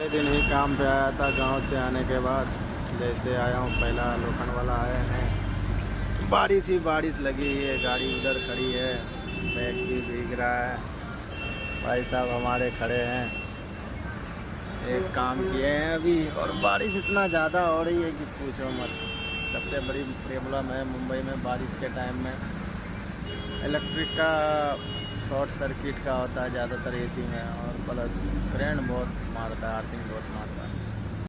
दिन ही काम पे आया था गांव से आने के बाद। जैसे आया हूँ, पहला लोखंड वाला आए हैं। बारिश ही बारिश लगी है, गाड़ी उधर खड़ी है, बैग भी भीग रहा है। भाई साहब हमारे खड़े हैं, एक काम किए हैं अभी, और बारिश इतना ज़्यादा हो रही है कि पूछो मत। सबसे बड़ी प्रॉब्लम है मुंबई में बारिश के टाइम में, इलेक्ट्रिक का शॉर्ट सर्किट का होता है ज़्यादातर एसी में, और प्लस करंट बहुत मारता है, अर्थिंग बहुत मारता है।